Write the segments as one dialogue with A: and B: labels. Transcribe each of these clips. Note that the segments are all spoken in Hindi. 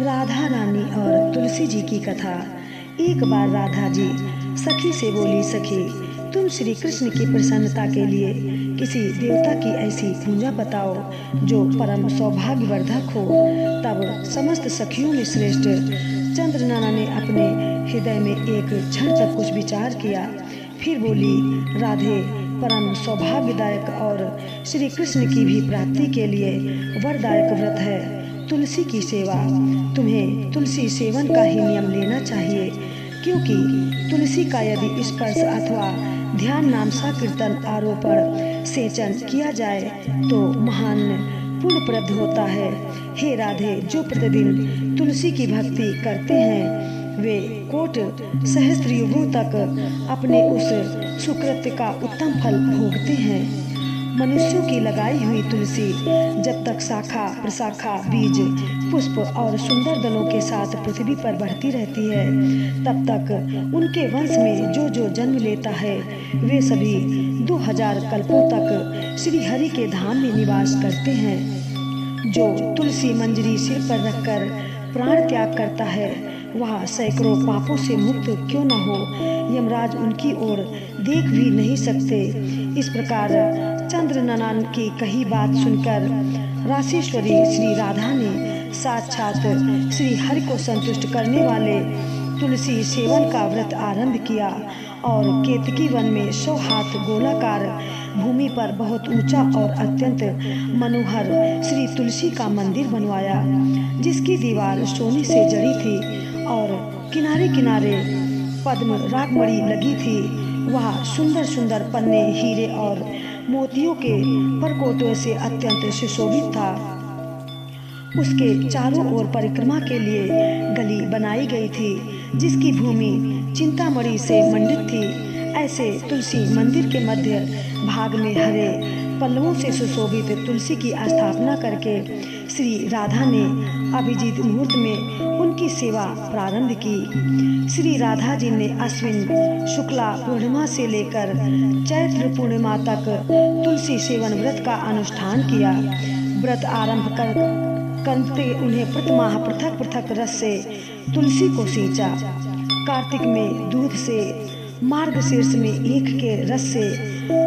A: राधा रानी और तुलसी जी की कथा। एक बार राधा जी सखी से बोली, सखी तुम श्री कृष्ण की प्रसन्नता के लिए किसी देवता की ऐसी पूजा बताओ जो परम सौभाग्यवर्धक हो। तब समस्त सखियों में श्रेष्ठ चंद्रनना ने अपने हृदय में एक क्षण तक कुछ विचार किया। फिर बोली, राधे परम सौभाग्यदायक और श्री कृष्ण की भी प्राप्ति के लिए वरदायक व्रत है तुलसी की सेवा। तुम्हें तुलसी सेवन का ही नियम लेना चाहिए, क्योंकि तुलसी का यदि स्पर्श अथवा ध्यान नाम सा कीर्तन आरोपण सेचन किया जाए तो महान पुण्य प्राप्त होता है। हे राधे, जो प्रतिदिन तुलसी की भक्ति करते हैं वे कोट सहस्त्र युगों तक अपने उस सुकृत्य का उत्तम फल भोगते हैं। मनुष्यों की लगाई हुई तुलसी जब तक शाखा प्रशाखा बीज पुष्प और सुंदर दलों के साथ पृथ्वी पर बढ़ती रहती है, तब तक उनके वंश में जो जो जन्म लेता है वे सभी 2000 कल्पों तक श्री हरि के धाम में निवास करते हैं। जो तुलसी मंजरी सिर पर रखकर प्राण त्याग करता है वह सैकड़ों पापों से मुक्त क्यों न हो, यमराज उनकी ओर देख भी नहीं सकते। इस प्रकार चंद्रनना की कही बात सुनकर राशेश्वरी श्री राधा ने साक्षात श्री हरि को संतुष्ट करने वाले तुलसी सेवन का व्रत आरंभ किया और केतकी वन में 100 हाथ गोलाकार भूमि पर बहुत ऊंचा और अत्यंत मनोहर श्री तुलसी का मंदिर बनवाया, जिसकी दीवार सोने से जड़ी थी और किनारे किनारे पद्म रागमणि लगी थी। वह सुंदर सुंदर पन्ने हीरे और मोतियों के परकोटों से अत्यंत सुशोभित था। उसके चारों ओर परिक्रमा के लिए गली बनाई गई थी, जिसकी भूमि चिंतामणि से मंडित थी। ऐसे तुलसी मंदिर के मध्य भाग में हरे पल्लवों से सुशोभित तुलसी की स्थापना करके श्री राधा ने अभिजीत मुहूर्त में उनकी सेवा प्रारंभ की। श्री राधा जी ने अश्विन शुक्ला पूर्णिमा से लेकर चैत्र पूर्णिमा तक तुलसी सेवन व्रत का अनुष्ठान किया। व्रत आरंभ करते उन्हें प्रतिमाह पृथक पृथक रस से तुलसी को सींचा। कार्तिक में दूध से, मार्गशीर्ष में ईख के रस से,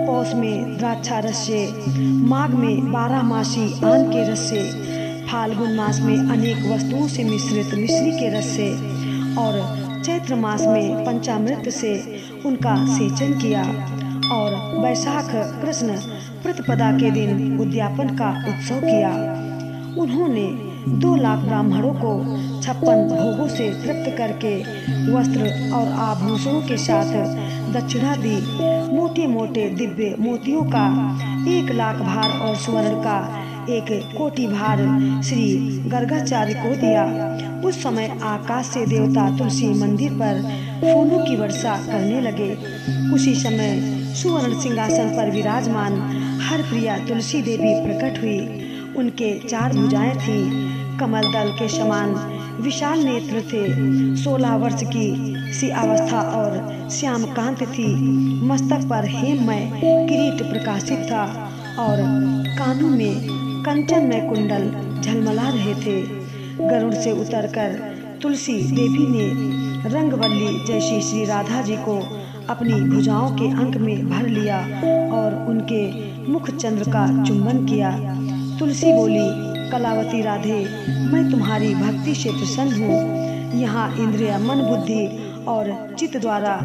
A: पौष में द्राक्षा रस से, माघ में 12 मासी आम के रस से, फाल्गुन मास में अनेक वस्तुओं से मिश्रित मिश्री के रस से और चैत्र मास में पंचामृत से उनका सेचन किया और वैशाख कृष्ण प्रतिपदा के दिन उद्यापन का उत्सव किया। उन्होंने 2 लाख ब्राह्मणों को 56 भोगों से तृप्त करके वस्त्र और आभूषणों के साथ दक्षिणा दी। मोटे मोटे दिव्य मोतियों का 1 लाख भार और स्वर्ण का 1 कोटि भार श्री गर्गाचार्य को दिया। उस समय आकाश से देवता तुलसी मंदिर पर फूलों की वर्षा करने लगे। उसी समय सुवर्ण सिंहासन पर विराजमान हरप्रिया तुलसी देवी प्रकट हुई। उनके 4 भुजाएं थीं, कमल दल के समान विशाल नेत्र थे, 16 वर्ष की सी अवस्था और श्याम कांत थी। मस्तक पर हेममय किरीट प्रकाशित था और कानों में कंचन में कुंडल झलमला रहे थे। गरुड़ से उतरकर तुलसी देवी ने रंगवल्ली जैसी श्री राधा जी को अपनी भुजाओं के अंक में भर लिया और उनके मुख चंद्र का चुंबन किया। तुलसी बोली, कलावती राधे, मैं तुम्हारी भक्ति से प्रसन्न हूँ। यहाँ इंद्रिय मन बुद्धि और चित्त द्वारा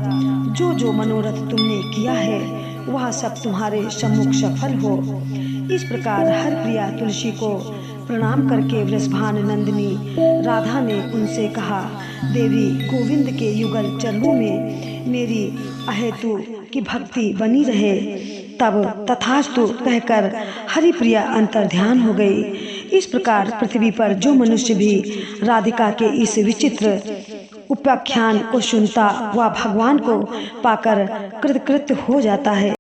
A: जो जो मनोरथ तुमने किया है वह सब तुम्हारे सम्मुख सफल हो। इस प्रकार हरप्रिया तुलसी को प्रणाम करके वृषभान नंदिनी राधा ने उनसे कहा, देवी गोविंद के युगल चरणों में मेरी अहेतु की भक्ति बनी रहे। तब तथास्तु कहकर हरिप्रिया अंतर्ध्यान हो गई। इस प्रकार पृथ्वी पर जो मनुष्य भी राधिका के इस विचित्र उपाख्यान को सुनता वह भगवान को पाकर कृतकृत्य हो जाता है।